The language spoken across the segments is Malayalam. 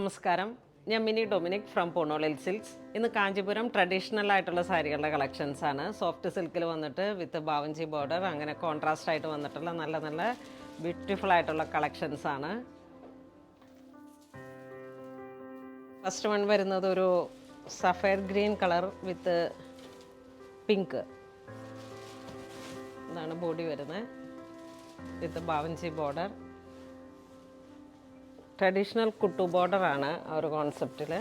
നമസ്കാരം, ഞാൻ മിനി ഡൊമിനിക് ഫ്രം പൂണോളിൽ സിൽക്സ്. ഇന്ന് കാഞ്ചീപുരം ട്രഡീഷണൽ ആയിട്ടുള്ള സാരികളുടെ കളക്ഷൻസ് ആണ്. സോഫ്റ്റ് സിൽക്കിൽ വന്നിട്ട് വിത്ത് ബാവഞ്ചി ബോർഡർ, അങ്ങനെ കോൺട്രാസ്റ്റ് ആയിട്ട് വന്നിട്ടുള്ള നല്ല നല്ല ബ്യൂട്ടിഫുൾ ആയിട്ടുള്ള കളക്ഷൻസ് ആണ്. ഫസ്റ്റ് വൺ വരുന്നത് ഒരു സഫയർ ഗ്രീൻ കളർ വിത്ത് പിങ്ക്. ഇതാണ് ബോഡി വരുന്നത് വിത്ത് ബാവഞ്ചി ബോർഡർ. ട്രഡീഷണൽ കുട്ടു ബോർഡറാണ് ആ ഒരു കോൺസെപ്റ്റിൽ.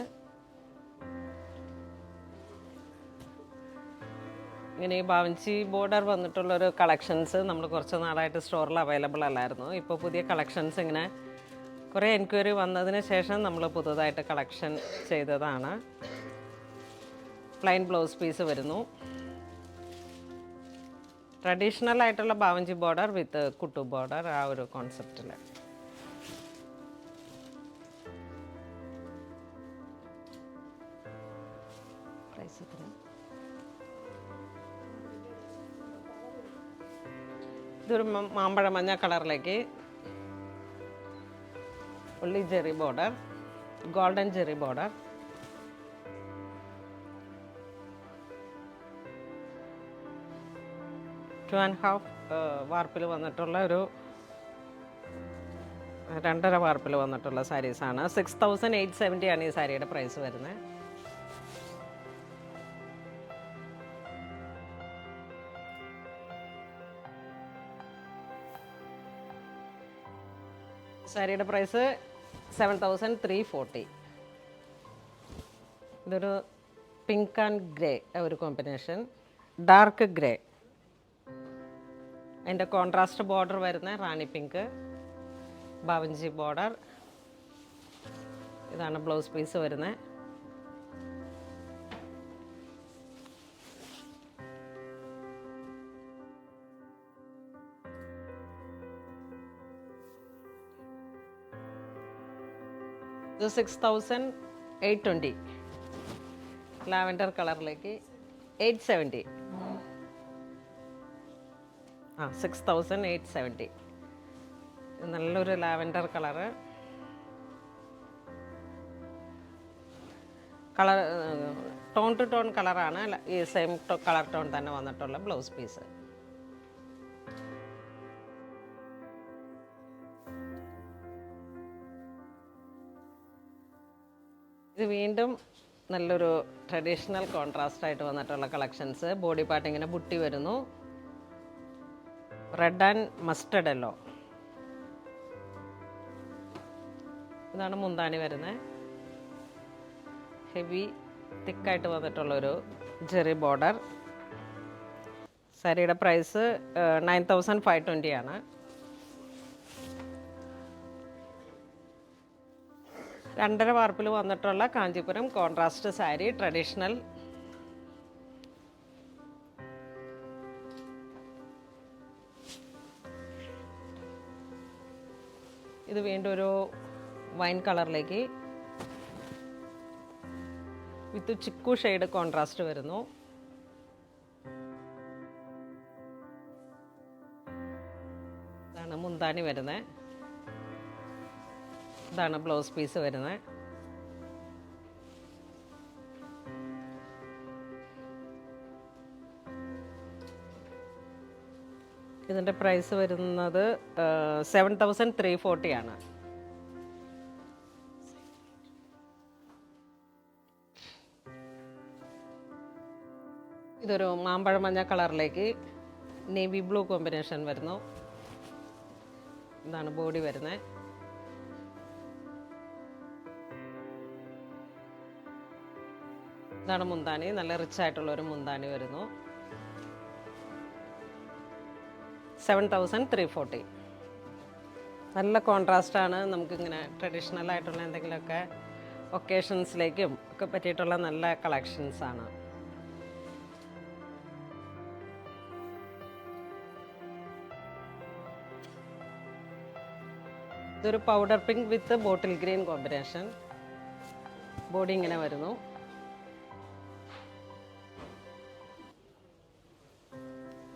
ഇങ്ങനെ ഈ ബാവഞ്ചി ബോർഡർ വന്നിട്ടുള്ളൊരു കളക്ഷൻസ് നമ്മൾ കുറച്ച് നാളായിട്ട് സ്റ്റോറിൽ അവൈലബിൾ അല്ലായിരുന്നു. ഇപ്പോൾ പുതിയ കളക്ഷൻസ് ഇങ്ങനെ കുറേ എൻക്വയറി വന്നതിന് ശേഷം നമ്മൾ പുതുതായിട്ട് കളക്ഷൻ ചെയ്തതാണ്. പ്ലെയിൻ ബ്ലൗസ് പീസ് വരുന്നു. ട്രഡീഷണൽ ആയിട്ടുള്ള ബാവഞ്ചി ബോർഡർ വിത്ത് കുട്ടു ബോർഡർ, ആ ഒരു കോൺസെപ്റ്റിൽ. ഇതൊരു മാമ്പഴ മഞ്ഞ കളറിലേക്ക് ഉള്ളി ജെറി ബോർഡർ, ഗോൾഡൻ ജെറി ബോർഡർ. ടു ആൻഡ് ഹാഫ് വാർപ്പിൽ വന്നിട്ടുള്ള ഒരു 2.5 വാർപ്പിൽ വന്നിട്ടുള്ള സാരീസാണ്. 6870 ആണ് ഈ സാരിയുടെ പ്രൈസ് വരുന്നത്. സാരിയുടെ പ്രൈസ് 7340. ഇതൊരു പിങ്ക് ആൻഡ് ഗ്രേ ഒരു കോമ്പിനേഷൻ, ഡാർക്ക് ഗ്രേ. അതിൻ്റെ കോൺട്രാസ്റ്റ് ബോർഡർ വരുന്ന റാണി പിങ്ക്, ബാവഞ്ചി ബോർഡർ. ഇതാണ് ബ്ലൗസ് പീസ് വരുന്നത്. ഇത് 6820. ലാവൻഡർ കളറിലേക്ക് 870. 6870. നല്ലൊരു lavender colour. Colour tone to tone കളറാണ്. ഈ സെയിം കളർ ടോൺ തന്നെ വന്നിട്ടുള്ള ബ്ലൗസ് പീസ്. ഇത് വീണ്ടും നല്ലൊരു ട്രഡീഷണൽ കോൺട്രാസ്റ്റ് ആയിട്ട് വന്നിട്ടുള്ള കളക്ഷൻസ്. ബോഡി പാർട്ട് ഇങ്ങനെ ബുട്ടി വരുന്നു. Red and mustard yellow. ഇതാണ് മുന്താണി വരുന്നത്. ഹെവി തിക്കായിട്ട് വന്നിട്ടുള്ളൊരു ജെറി ബോർഡർ. സാരിയുടെ പ്രൈസ് 9520 ആണ്. 2.5 വാർപ്പിൽ വന്നിട്ടുള്ള കാഞ്ചീപുരം കോൺട്രാസ്റ്റ് സാരി, ട്രഡീഷണൽ. ഇത് വീണ്ടും ഒരു വൈൻ കളറിലേക്ക് വിത്ത് ചിക്കു ഷെയ്ഡ് കോൺട്രാസ്റ്റ് വരുന്നു. ഇതാണ് മുന്താണി വരുന്നത്. ഇതാണ് ബ്ലൗസ് പീസ് വരുന്നത്. ഇതിൻ്റെ പ്രൈസ് വരുന്നത് 7340 ആണ്. ഇതൊരു മാമ്പഴ മഞ്ഞ കളറിലേക്ക് നേവി ബ്ലൂ കോമ്പിനേഷൻ വരുന്നു. ഇതാണ് ബോഡി വരുന്നത്. ഇതാണ് മുന്താണി. നല്ല റിച്ച് ആയിട്ടുള്ളൊരു മുന്താണി വരുന്നു. 7340. നല്ല കോൺട്രാസ്റ്റാണ്. നമുക്കിങ്ങനെ ട്രഡീഷണൽ ആയിട്ടുള്ള എന്തെങ്കിലുമൊക്കെ ഒക്കേഷൻസിലേക്കും ഒക്കെ പറ്റിയിട്ടുള്ള നല്ല കളക്ഷൻസാണ്. ഇതൊരു പൗഡർ പിങ്ക് വിത്ത് ബോട്ടിൽ ഗ്രീൻ കോമ്പിനേഷൻ. ബോഡി ഇങ്ങനെ വരുന്നു.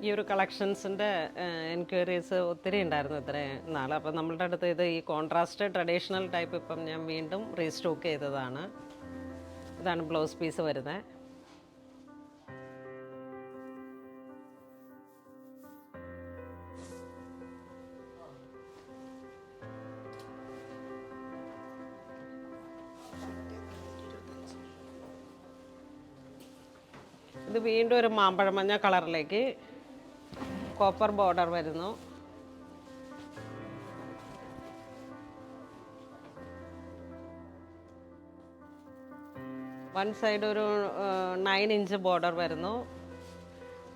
ഈ ഒരു കളക്ഷൻസിൻ്റെ എൻക്വയറീസ് ഒത്തിരി ഉണ്ടായിരുന്നു ഇത്രയും നാൾ. അപ്പോൾ നമ്മളുടെ അടുത്ത് ഇത് ഈ കോൺട്രാസ്റ്റ് ട്രഡീഷണൽ ടൈപ്പ് ഇപ്പം ഞാൻ വീണ്ടും റീസ്റ്റോക്ക് ചെയ്തതാണ്. ഇതാണ് ബ്ലൗസ് പീസ് വരുന്നത്. ഇത് വീണ്ടും ഒരു മാമ്പഴമഞ്ഞ കളറിലേക്ക് കോപ്പർ ബോർഡർ വരുന്നു. വൺ സൈഡ് ഒരു 9 ഇഞ്ച് ബോർഡർ വരുന്നു,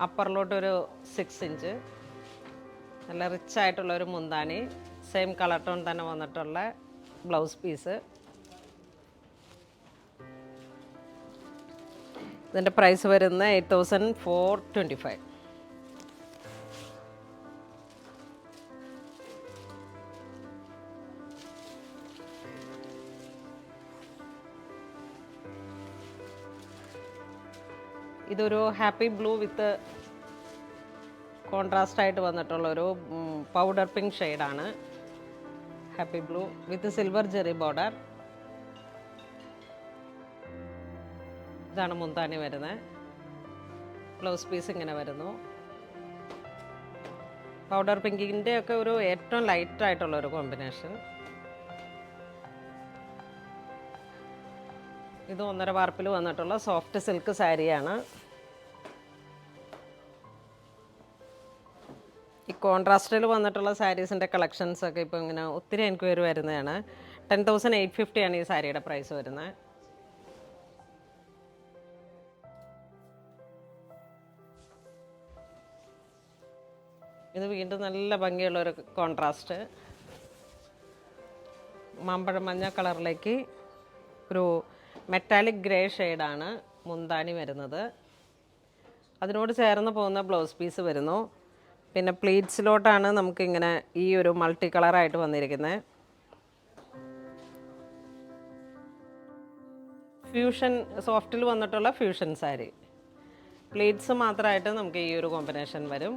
അപ്പറിലോട്ടൊരു 6 ഇഞ്ച്. നല്ല റിച്ച് ആയിട്ടുള്ളൊരു മുന്താണി, സെയിം കളർ ടോൺ തന്നെ വന്നിട്ടുള്ള ബ്ലൗസ് പീസ്. ഇതിൻ്റെ പ്രൈസ് വരുന്നത് 8425. ഇതൊരു ഹാപ്പി ബ്ലൂ വിത്ത് കോൺട്രാസ്റ്റ് ആയിട്ട് വന്നിട്ടുള്ളൊരു പൗഡർ പിങ്ക് ഷെയ്ഡാണ്. ഹാപ്പി ബ്ലൂ വിത്ത് സിൽവർ ജെറി ബോർഡർ. ഇതാണ് മുന്താണി വരുന്നത്. ബ്ലൗസ് പീസ് ഇങ്ങനെ വരുന്നു. പൗഡർ പിങ്കിൻ്റെ ഒക്കെ ഒരു ഏറ്റവും ലൈറ്റായിട്ടുള്ളൊരു കോമ്പിനേഷൻ. ഇത് 1.5 വാർപ്പിൽ വന്നിട്ടുള്ള സോഫ്റ്റ് സിൽക്ക് സാരിയാണ്. ഈ കോൺട്രാസ്റ്റിൽ വന്നിട്ടുള്ള സാരീസിൻ്റെ കളക്ഷൻസൊക്കെ ഇപ്പോൾ ഇങ്ങനെ ഒത്തിരി എൻക്വയറി വരുന്നതാണ്. 10,850 ആണ് ഈ സാരിയുടെ പ്രൈസ് വരുന്നത്. ഇത് വീണ്ടും നല്ല ഭംഗിയുള്ളൊരു കോൺട്രാസ്റ്റ്. മാമ്പഴം മഞ്ഞ കളറിലേക്ക് ഒരു മെറ്റാലിക് ഗ്രേ ഷെയ്ഡാണ് മുന്താണി വരുന്നത്. അതിനോട് ചേർന്ന് പോകുന്ന ബ്ലൗസ് പീസ് വരുന്നു. പിന്നെ പ്ലീറ്റ്സിലോട്ടാണ് നമുക്കിങ്ങനെ ഈ ഒരു മൾട്ടി കളറായിട്ട് വന്നിരിക്കുന്നത്. ഫ്യൂഷൻ സോഫ്റ്റിൽ വന്നിട്ടുള്ള ഫ്യൂഷൻ സാരി. പ്ലീറ്റ്സ് മാത്രമായിട്ട് നമുക്ക് ഈ ഒരു കോമ്പിനേഷൻ വരും.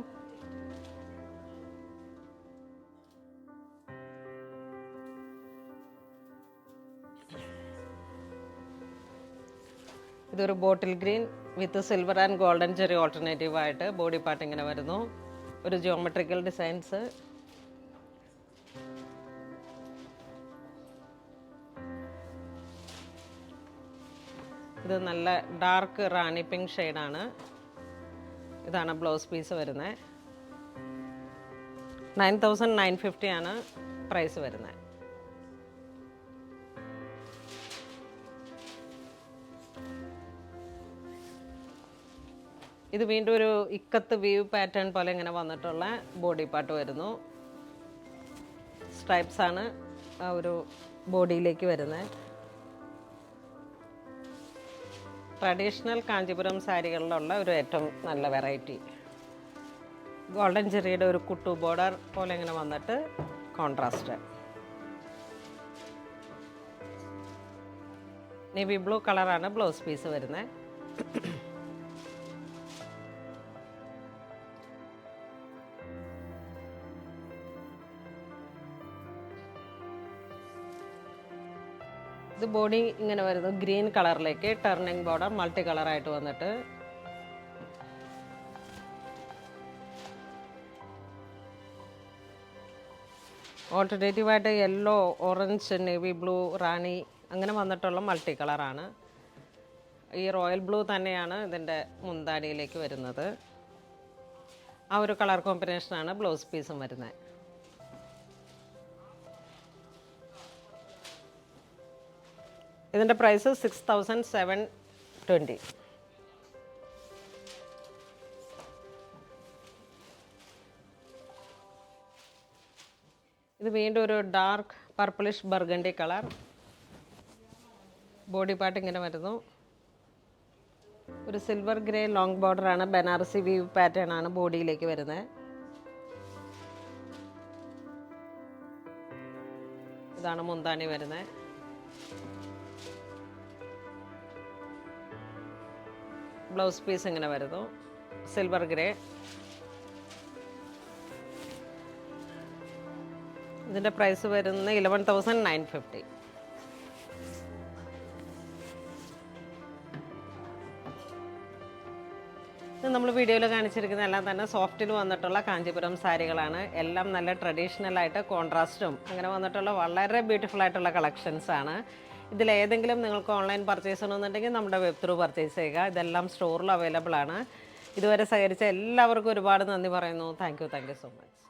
ഇതൊരു bottle green with silver and golden cherry alternative ആയിട്ട് ബോഡി പാർട്ട് ഇങ്ങനെ വരുന്നു. ഒരു ജിയോമെട്രിക്കൽ ഡിസൈൻസ്. ഇത് നല്ല ഡാർക്ക് റാണി പിങ്ക് ഷെയ്ഡാണ്. ഇതാണ് ബ്ലൗസ് പീസ് വരുന്നത്. 9,950 ആണ് പ്രൈസ് വരുന്നത്. ഇത് വീണ്ടും ഒരു ഇക്കത്ത് വീവ് പാറ്റേൺ പോലെ ഇങ്ങനെ വന്നിട്ടുള്ള ബോഡി പാർട്ട് വരുന്നു. സ്ട്രൈപ്സ് ആണ് ആ ഒരു ബോഡിയിലേക്ക് വരുന്നത്. ട്രഡീഷണൽ കാഞ്ചീപുരം സാരികളിലുള്ള ഒരു ഏറ്റവും നല്ല വെറൈറ്റി. ഗോൾഡൻ ചെറിയുടെ ഒരു കുട്ടു ബോർഡർ പോലെ ഇങ്ങനെ വന്നിട്ട് കോൺട്രാസ്റ്റ്. നേവി ബ്ലൂ കളറാണ് ബ്ലൗസ് പീസ് വരുന്നത്. ഇത് ബോഡി ഇങ്ങനെ വരുന്നു ഗ്രീൻ കളറിലേക്ക് ടർണിങ് ബോർഡർ മൾട്ടി കളറായിട്ട് വന്നിട്ട് ഓൾട്ടർനേറ്റീവായിട്ട് യെല്ലോ, ഓറഞ്ച്, നേവി ബ്ലൂ, റാണി അങ്ങനെ വന്നിട്ടുള്ള മൾട്ടി കളറാണ്. ഈ റോയൽ ബ്ലൂ തന്നെയാണ് ഇതിൻ്റെ മുന്താണിയിലേക്ക് വരുന്നത്. ആ ഒരു കളർ കോമ്പിനേഷനാണ് ബ്ലൗസ് പീസും വരുന്നത്. ഇതിൻ്റെ പ്രൈസ് 6,720. ഇത് വീണ്ടും ഒരു dark purplish burgundy colour. Body part ഇങ്ങനെ വരുന്നു. ഒരു സിൽവർ ഗ്രേ ലോങ് ബോർഡറാണ്, ബനാറസി വീവ് പാറ്റേൺ ആണ് ബോഡിയിലേക്ക് വരുന്നത്. ഇതാണ് മുന്താണി വരുന്നത്. ബ്ലൗസ് പീസ് ഇങ്ങനെ വരുന്നു സിൽവർ ഗ്രേ. ഇതിൻ്റെ പ്രൈസ് വരുന്നത് 11,950. ഇത് നമ്മൾ വീഡിയോയിൽ കാണിച്ചിരിക്കുന്ന എല്ലാം തന്നെ സോഫ്റ്റിൽ വന്നിട്ടുള്ള കാഞ്ചീപുരം സാരികളാണ്. എല്ലാം നല്ല ട്രഡീഷണലായിട്ട് കോൺട്രാസ്റ്റും അങ്ങനെ വന്നിട്ടുള്ള വളരെ ബ്യൂട്ടിഫുൾ ആയിട്ടുള്ള കളക്ഷൻസ് ആണ്. ഇതിലേതെങ്കിലും നിങ്ങൾക്ക് ഓൺലൈൻ പർച്ചേസ് ചെയ്യണമെന്നുണ്ടെങ്കിൽ നമ്മുടെ വെബ് ത്രൂ പർച്ചേസ് ചെയ്യുക. ഇതെല്ലാം സ്റ്റോറിൽ അവൈലബിൾ ആണ്. ഇതുവരെ സഹകരിച്ച എല്ലാവർക്കും ഒരുപാട് നന്ദി പറയുന്നു. Thank you so much.